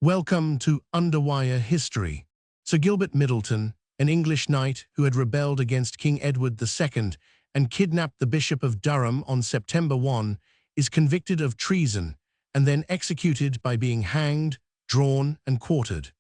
Welcome to Underwire History. Sir Gilbert Middleton, an English knight who had rebelled against King Edward II and kidnapped the Bishop of Durham on September 1, is convicted of treason and then executed by being hanged, drawn, and quartered,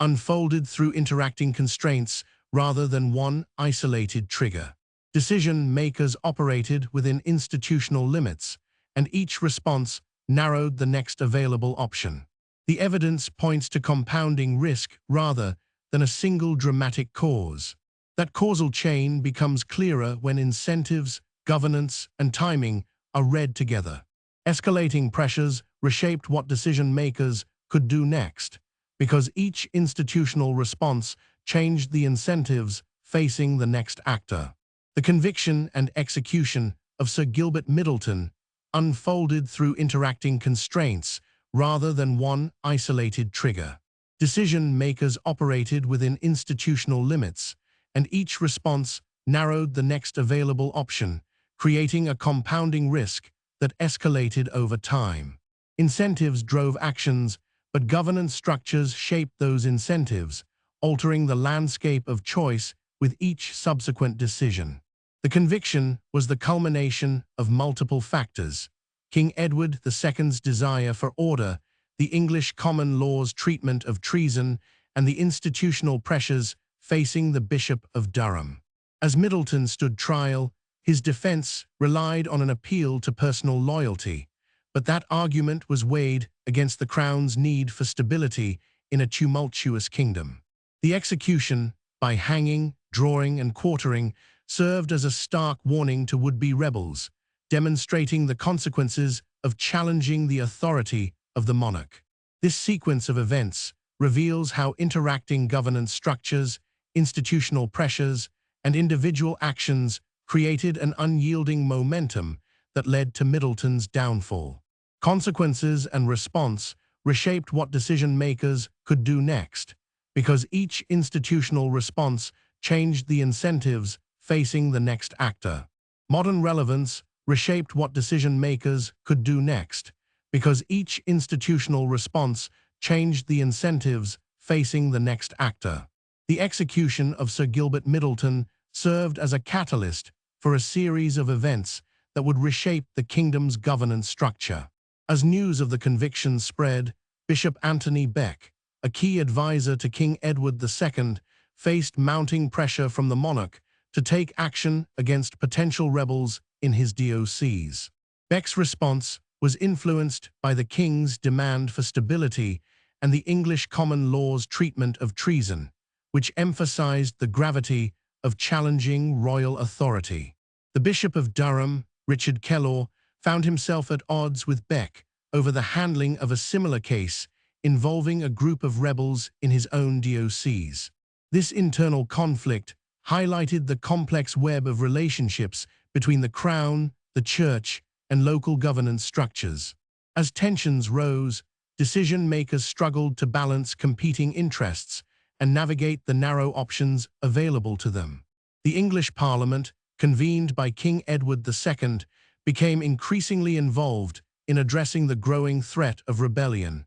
unfolded through interacting constraints rather than one isolated trigger. Decision-makers operated within institutional limits, and each response narrowed the next available option. The evidence points to compounding risk rather than a single dramatic cause. That causal chain becomes clearer when incentives, governance, and timing are read together. Escalating pressures reshaped what decision-makers could do next, because each institutional response changed the incentives facing the next actor. The conviction and execution of Sir Gilbert Middleton unfolded through interacting constraints rather than one isolated trigger. Decision-makers operated within institutional limits, and each response narrowed the next available option, creating a compounding risk that escalated over time. Incentives drove actions, but governance structures shaped those incentives, altering the landscape of choice with each subsequent decision. The conviction was the culmination of multiple factors: King Edward II's desire for order, the English common law's treatment of treason, and the institutional pressures facing the Bishop of Durham. As Middleton stood trial, his defense relied on an appeal to personal loyalty, but that argument was weighed against the Crown's need for stability in a tumultuous kingdom. The execution, by hanging, drawing, and quartering, served as a stark warning to would-be rebels, demonstrating the consequences of challenging the authority of the monarch. This sequence of events reveals how interacting governance structures, institutional pressures, and individual actions created an unyielding momentum that led to Middleton's downfall. Consequences and response reshaped what decision-makers could do next, because each institutional response changed the incentives facing the next actor. Modern relevance reshaped what decision-makers could do next, because each institutional response changed the incentives facing the next actor. The execution of Sir Gilbert Middleton served as a catalyst for a series of events that would reshape the kingdom's governance structure. As news of the conviction spread, Bishop Anthony Beck, a key advisor to King Edward II, faced mounting pressure from the monarch to take action against potential rebels in his diocese. Beck's response was influenced by the king's demand for stability and the English common law's treatment of treason, which emphasized the gravity of challenging royal authority. The Bishop of Durham, Richard Kellaw, found himself at odds with Beck over the handling of a similar case involving a group of rebels in his own diocese. This internal conflict highlighted the complex web of relationships between the Crown, the Church, and local governance structures. As tensions rose, decision-makers struggled to balance competing interests and navigate the narrow options available to them. The English Parliament, convened by King Edward II, became increasingly involved in addressing the growing threat of rebellion,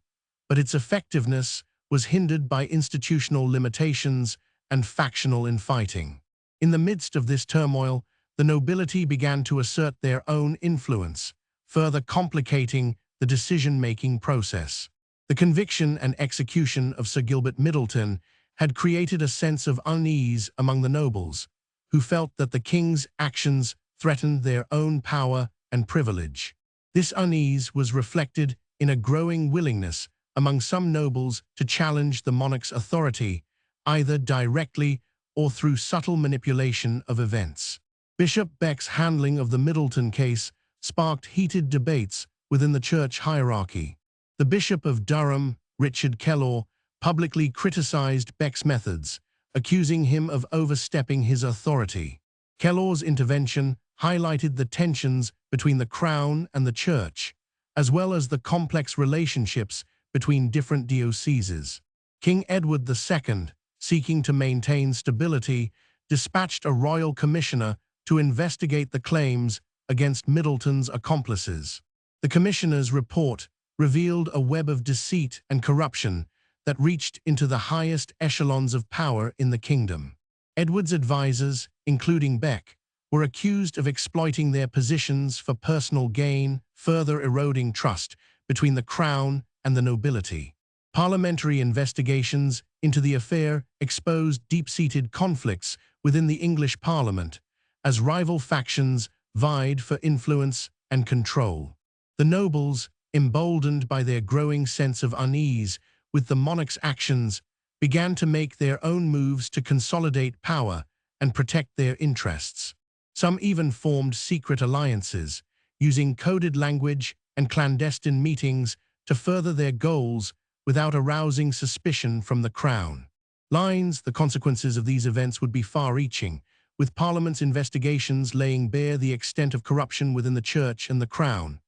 but its effectiveness was hindered by institutional limitations and factional infighting. In the midst of this turmoil, the nobility began to assert their own influence, further complicating the decision-making process. The conviction and execution of Sir Gilbert Middleton had created a sense of unease among the nobles, who felt that the king's actions threatened their own power and privilege. This unease was reflected in a growing willingness among some nobles to challenge the monarch's authority, either directly or through subtle manipulation of events. Bishop Beck's handling of the Middleton case sparked heated debates within the church hierarchy. The Bishop of Durham, Richard Kellaw, publicly criticized Beck's methods, accusing him of overstepping his authority. Kellaw's intervention highlighted the tensions between the Crown and the Church, as well as the complex relationships between different dioceses. King Edward II, seeking to maintain stability, dispatched a royal commissioner to investigate the claims against Middleton's accomplices. The commissioner's report revealed a web of deceit and corruption that reached into the highest echelons of power in the kingdom. Edward's advisors, including Beck, were accused of exploiting their positions for personal gain, further eroding trust between the crown and the nobility. Parliamentary investigations into the affair exposed deep-seated conflicts within the English Parliament, as rival factions vied for influence and control. The nobles, emboldened by their growing sense of unease with the monarch's actions, began to make their own moves to consolidate power and protect their interests. Some even formed secret alliances, using coded language and clandestine meetings to further their goals without arousing suspicion from the crown. The consequences of these events would be far-reaching, with Parliament's investigations laying bare the extent of corruption within the church and the crown.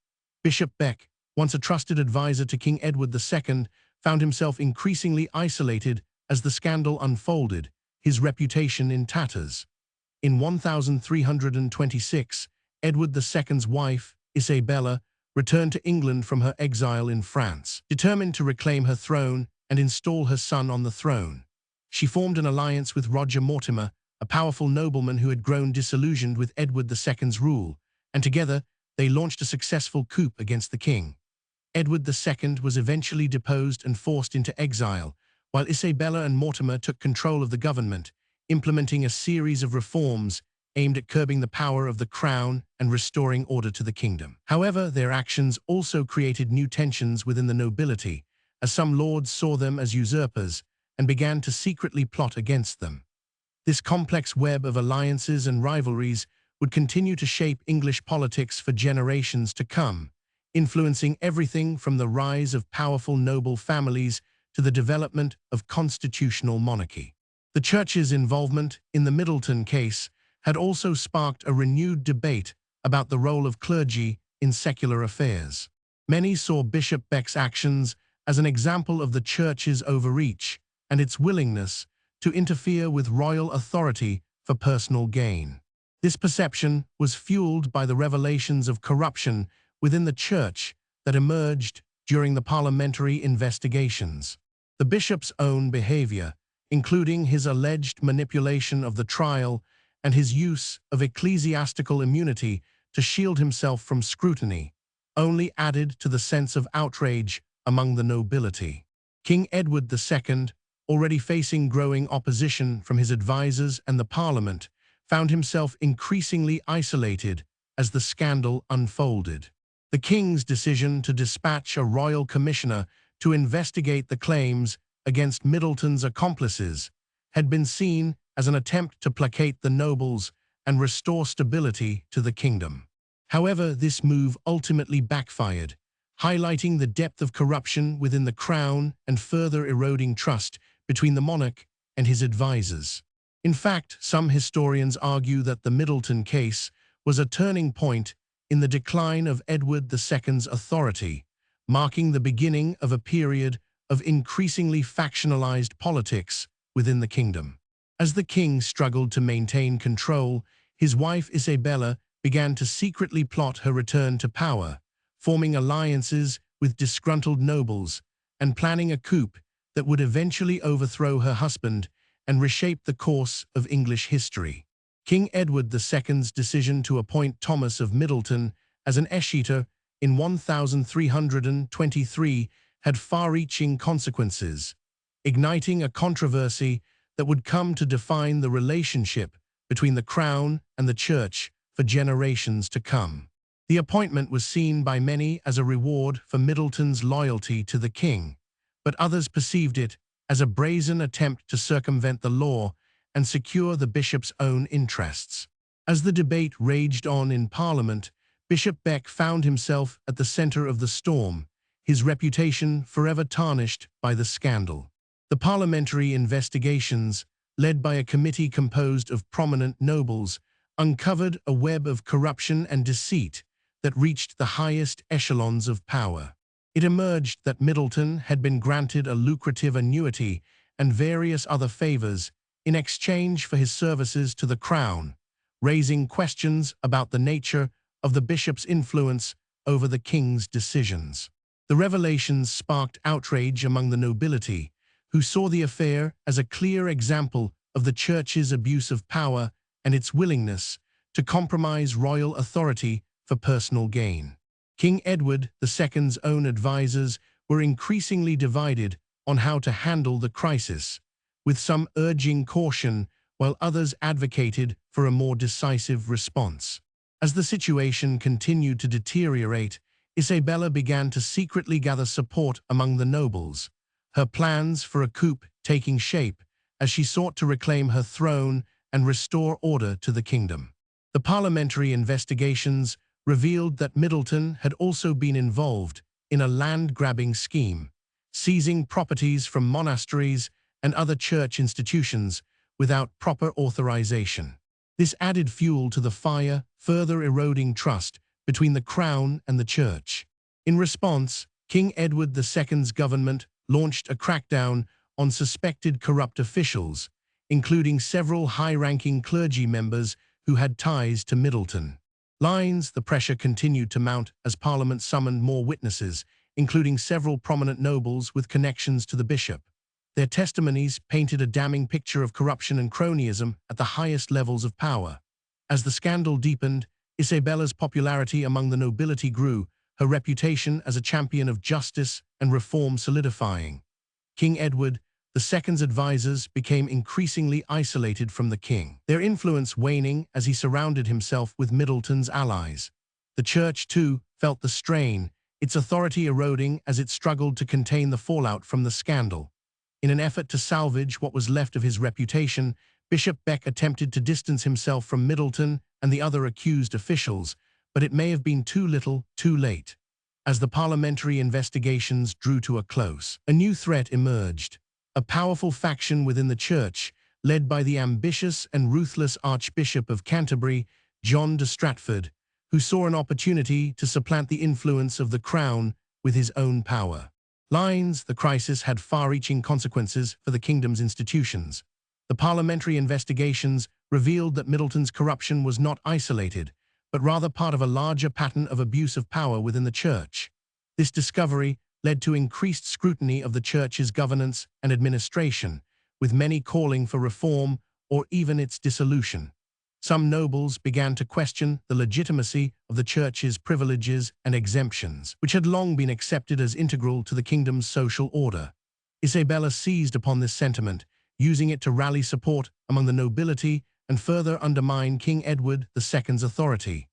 Bishop Beck, once a trusted advisor to King Edward II, found himself increasingly isolated as the scandal unfolded, his reputation in tatters. In 1326, Edward II's wife, Isabella, returned to England from her exile in France, determined to reclaim her throne and install her son on the throne. She formed an alliance with Roger Mortimer, a powerful nobleman who had grown disillusioned with Edward II's rule, and together they launched a successful coup against the king. Edward II was eventually deposed and forced into exile, while Isabella and Mortimer took control of the government, implementing a series of reforms aimed at curbing the power of the crown and restoring order to the kingdom. However, their actions also created new tensions within the nobility, as some lords saw them as usurpers and began to secretly plot against them. This complex web of alliances and rivalries would continue to shape English politics for generations to come, influencing everything from the rise of powerful noble families to the development of constitutional monarchy. The Church's involvement in the Middleton case had also sparked a renewed debate about the role of clergy in secular affairs. Many saw Bishop Beck's actions as an example of the Church's overreach and its willingness to interfere with royal authority for personal gain. This perception was fueled by the revelations of corruption within the Church that emerged during the parliamentary investigations. The bishop's own behavior, including his alleged manipulation of the trial and his use of ecclesiastical immunity to shield himself from scrutiny, only added to the sense of outrage among the nobility. King Edward II, already facing growing opposition from his advisors and the Parliament, found himself increasingly isolated as the scandal unfolded. The king's decision to dispatch a royal commissioner to investigate the claims against Middleton's accomplices had been seen as an attempt to placate the nobles and restore stability to the kingdom. However, this move ultimately backfired, highlighting the depth of corruption within the crown and further eroding trust between the monarch and his advisors. In fact, some historians argue that the Middleton case was a turning point in the decline of Edward II's authority, marking the beginning of a period of increasingly factionalized politics within the kingdom. As the king struggled to maintain control, his wife Isabella began to secretly plot her return to power, forming alliances with disgruntled nobles and planning a coup that would eventually overthrow her husband and reshape the course of English history. King Edward II's decision to appoint Thomas of Middleton as an escheator in 1323 had far-reaching consequences, igniting a controversy that would come to define the relationship between the crown and the church for generations to come. The appointment was seen by many as a reward for Middleton's loyalty to the king, but others perceived it as a brazen attempt to circumvent the law and secure the bishop's own interests. As the debate raged on in Parliament, Bishop Beck found himself at the center of the storm, his reputation forever tarnished by the scandal. The parliamentary investigations, led by a committee composed of prominent nobles, uncovered a web of corruption and deceit that reached the highest echelons of power. It emerged that Middleton had been granted a lucrative annuity and various other favors in exchange for his services to the crown, raising questions about the nature of the bishop's influence over the king's decisions. The revelations sparked outrage among the nobility, who saw the affair as a clear example of the church's abuse of power and its willingness to compromise royal authority for personal gain. King Edward II's own advisors were increasingly divided on how to handle the crisis, with some urging caution while others advocated for a more decisive response. As the situation continued to deteriorate, Isabella began to secretly gather support among the nobles, her plans for a coup taking shape as she sought to reclaim her throne and restore order to the kingdom. The parliamentary investigations revealed that Middleton had also been involved in a land-grabbing scheme, seizing properties from monasteries and other church institutions without proper authorization. This added fuel to the fire, further eroding trust between the crown and the church. In response, King Edward II's government launched a crackdown on suspected corrupt officials, including several high-ranking clergy members who had ties to Middleton. The pressure continued to mount as Parliament summoned more witnesses, including several prominent nobles with connections to the bishop. Their testimonies painted a damning picture of corruption and cronyism at the highest levels of power. As the scandal deepened, Isabella's popularity among the nobility grew, her reputation as a champion of justice and reform solidifying. King Edward II's advisors became increasingly isolated from the king, their influence waning as he surrounded himself with Middleton's allies. The church, too, felt the strain, its authority eroding as it struggled to contain the fallout from the scandal. In an effort to salvage what was left of his reputation, Bishop Beck attempted to distance himself from Middleton and the other accused officials, but it may have been too little, too late. As the parliamentary investigations drew to a close, a new threat emerged. A powerful faction within the church, led by the ambitious and ruthless Archbishop of Canterbury, John de Stratford, who saw an opportunity to supplant the influence of the crown with his own power. The crisis had far-reaching consequences for the kingdom's institutions. The parliamentary investigations revealed that Middleton's corruption was not isolated, but rather part of a larger pattern of abuse of power within the church. This discovery led to increased scrutiny of the church's governance and administration, with many calling for reform or even its dissolution. Some nobles began to question the legitimacy of the church's privileges and exemptions, which had long been accepted as integral to the kingdom's social order. Isabella seized upon this sentiment, using it to rally support among the nobility and further undermine King Edward II's authority.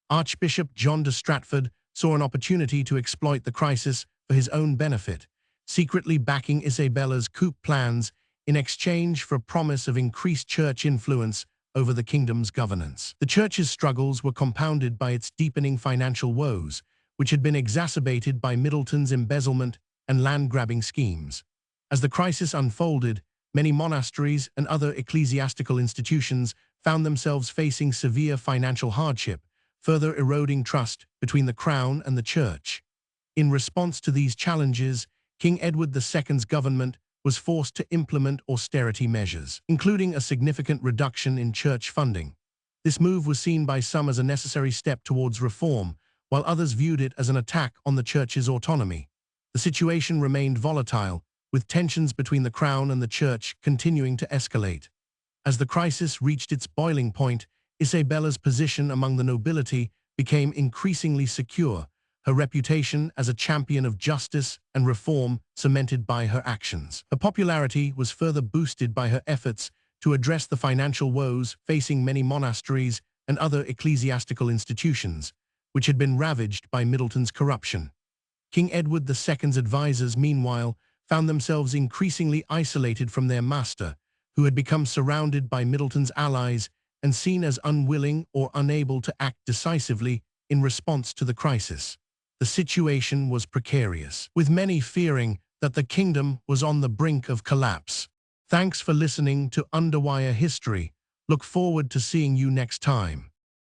Archbishop John de Stratford saw an opportunity to exploit the crisis for his own benefit, secretly backing Isabella's coup plans in exchange for a promise of increased church influence over the kingdom's governance. The church's struggles were compounded by its deepening financial woes, which had been exacerbated by Middleton's embezzlement and land-grabbing schemes. As the crisis unfolded, many monasteries and other ecclesiastical institutions found themselves facing severe financial hardship, further eroding trust between the crown and the church. In response to these challenges, King Edward II's government was forced to implement austerity measures, including a significant reduction in church funding. This move was seen by some as a necessary step towards reform, while others viewed it as an attack on the church's autonomy. The situation remained volatile, with tensions between the crown and the church continuing to escalate. As the crisis reached its boiling point, Isabella's position among the nobility became increasingly secure, her reputation as a champion of justice and reform cemented by her actions. Her popularity was further boosted by her efforts to address the financial woes facing many monasteries and other ecclesiastical institutions, which had been ravaged by Middleton's corruption. King Edward II's advisors, meanwhile, found themselves increasingly isolated from their master, who had become surrounded by Middleton's allies and seen as unwilling or unable to act decisively in response to the crisis. The situation was precarious, with many fearing that the kingdom was on the brink of collapse. Thanks for listening to Underwire History. Look forward to seeing you next time.